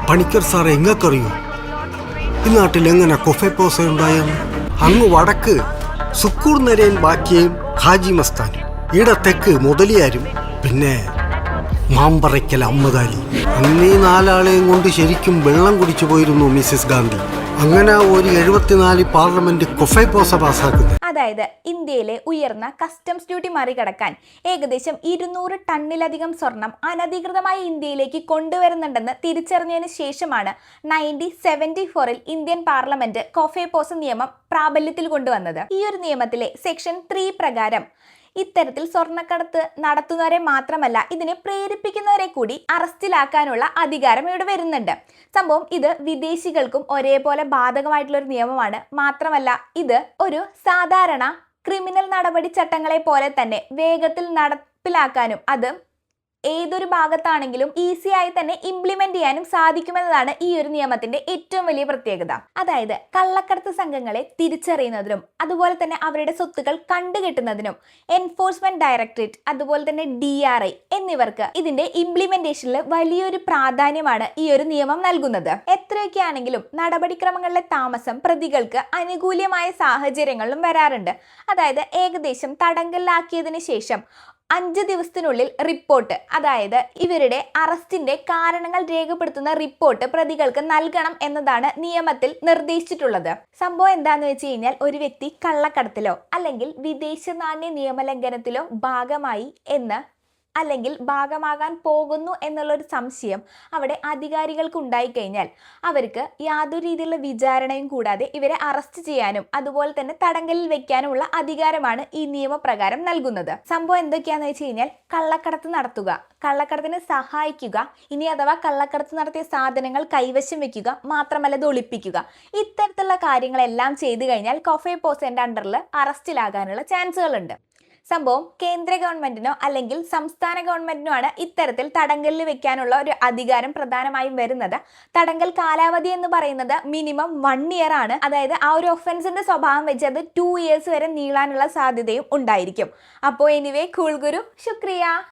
പണിക്കർ സാറെ എങ്ങക്കറിയോ ഈ നാട്ടിൽ എങ്ങനെ കൊഫെപ്പോസ ഉണ്ടായെന്ന്? അങ്ങ് വടക്ക് സുക്കൂർ നരയൻ ബാക്കിയും ഹാജി മസ്താനും, ഈടെ തെക്ക് മുതലിയാരും, പിന്നെ മാമ്പറയ്ക്കൽ അമ്മദാലി. അന്നീ നാലാളെയും കൊണ്ട് ശരിക്കും വെള്ളം കുടിച്ചു പോയിരുന്നു മിസ്സിസ് ഗാന്ധി. അങ്ങനെ ഒരു 74 പാർലമെന്റ് കൊഫെപ്പോസ പാസ്സാക്കുന്നത്. അതായത് ഇന്ത്യയിലെ ഉയർന്ന കസ്റ്റംസ് ഡ്യൂട്ടി മറികടക്കാൻ ഏകദേശം 200 ടണ്ണിലധികം സ്വർണം അനധികൃതമായി ഇന്ത്യയിലേക്ക് കൊണ്ടുവരുന്നുണ്ടെന്ന് തിരിച്ചറിഞ്ഞതിന് ശേഷമാണ് 1974 ഇന്ത്യൻ പാർലമെന്റ് കൊഫെപ്പോസ നിയമം പ്രാബല്യത്തിൽ കൊണ്ടുവന്നത്. ഈ ഒരു നിയമത്തിലെ സെക്ഷൻ 3 പ്രകാരം ഇത്തരത്തിൽ സ്വർണ്ണക്കടത്ത് നടത്തുന്നവരെ മാത്രമല്ല ഇതിനെ പ്രേരിപ്പിക്കുന്നവരെ കൂടി അറസ്റ്റിലാക്കാനുള്ള അധികാരം ഇവിടെ വരുന്നുണ്ട്. സംഭവം ഇത് വിദേശികൾക്കും ഒരേപോലെ ബാധകമായിട്ടുള്ള ഒരു നിയമമാണ്. മാത്രമല്ല ഇത് ഒരു സാധാരണ ക്രിമിനൽ നടപടി ചട്ടങ്ങളെ പോലെ തന്നെ വേഗത്തിൽ നടപ്പിലാക്കാനും അത് ഏതൊരു ഭാഗത്താണെങ്കിലും ഈസി ആയി തന്നെ ഇംപ്ലിമെന്റ് ചെയ്യാനും സാധിക്കുമെന്നതാണ് ഈ ഒരു നിയമത്തിന്റെ ഏറ്റവും വലിയ പ്രത്യേകത. അതായത് കള്ളക്കടത്ത് സംഘങ്ങളെ തിരിച്ചറിയുന്നതിനും അതുപോലെ തന്നെ അവരുടെ സ്വത്തുക്കൾ കണ്ടുകെട്ടുന്നതിനും എൻഫോഴ്സ്മെന്റ് ഡയറക്ടറേറ്റ് അതുപോലെ തന്നെ DRI എന്നിവർക്ക് ഇതിന്റെ ഇംപ്ലിമെന്റേഷനിൽ വലിയൊരു പ്രാധാന്യമാണ് ഈ ഒരു നിയമം നൽകുന്നത്. എത്രയൊക്കെ ആണെങ്കിലും നടപടിക്രമങ്ങളിലെ താമസം പ്രതികൾക്ക് അനുകൂലമായ സാഹചര്യങ്ങളിലും വരാറുണ്ട്. അതായത് ഏകദേശം തടങ്കലിലാക്കിയതിനു ശേഷം 5 ദിവസത്തിനുള്ളിൽ റിപ്പോർട്ട്, അതായത് ഇവരുടെ അറസ്റ്റിന്റെ കാരണങ്ങൾ രേഖപ്പെടുത്തുന്ന റിപ്പോർട്ട് പ്രതികൾക്ക് നൽകണം എന്നതാണ് നിയമത്തിൽ നിർദ്ദേശിച്ചിട്ടുള്ളത്. സംഭവം എന്താണെന്ന് വെച്ച് കഴിഞ്ഞാൽ ഒരു വ്യക്തി കള്ളക്കടത്തിലോ അല്ലെങ്കിൽ വിദേശ നാണ്യ നിയമലംഘനത്തിലോ ഭാഗമായി എന്ന് അല്ലെങ്കിൽ ഭാഗമാകാൻ പോകുന്നു എന്നുള്ളൊരു സംശയം അവിടെ അധികാരികൾക്ക് ഉണ്ടായിക്കഴിഞ്ഞാൽ അവർക്ക് യാതൊരു രീതിയിലുള്ള വിചാരണയും കൂടാതെ ഇവരെ അറസ്റ്റ് ചെയ്യാനും അതുപോലെ തന്നെ തടങ്കലിൽ വെക്കാനുമുള്ള അധികാരമാണ് ഈ നിയമപ്രകാരം നൽകുന്നത്. സംഭവം എന്തൊക്കെയാണെന്ന് വെച്ച് കഴിഞ്ഞാൽ കള്ളക്കടത്ത് നടത്തുക, കള്ളക്കടത്തിന് സഹായിക്കുക, ഇനി അഥവാ കള്ളക്കടത്ത് നടത്തിയ സാധനങ്ങൾ കൈവശം വെക്കുക, മാത്രമല്ല ഇത് ഒളിപ്പിക്കുക, ഇത്തരത്തിലുള്ള കാര്യങ്ങളെല്ലാം ചെയ്തു കഴിഞ്ഞാൽ കൊഫെപ്പോസയുടെ അണ്ടറിൽ അറസ്റ്റിലാകാനുള്ള ചാൻസുകളുണ്ട്. സംഭവം കേന്ദ്ര ഗവൺമെന്റിനോ അല്ലെങ്കിൽ സംസ്ഥാന ഗവൺമെന്റിനോ ആണ് ഇത്തരത്തിൽ തടങ്കലിൽ വെക്കാനുള്ള ഒരു അധികാരം പ്രധാനമായും വരുന്നത്. തടങ്കൽ കാലാവധി എന്ന് പറയുന്നത് മിനിമം 1 year ആണ്. അതായത് ആ ഒരു ഒഫൻസിന്റെ സ്വഭാവം വെച്ച് അത് 2 years വരെ നീളാനുള്ള സാധ്യതയും ഉണ്ടായിരിക്കും. അപ്പോൾ എനിവേ കൂൾ ഗുരു, ശുക്രിയ.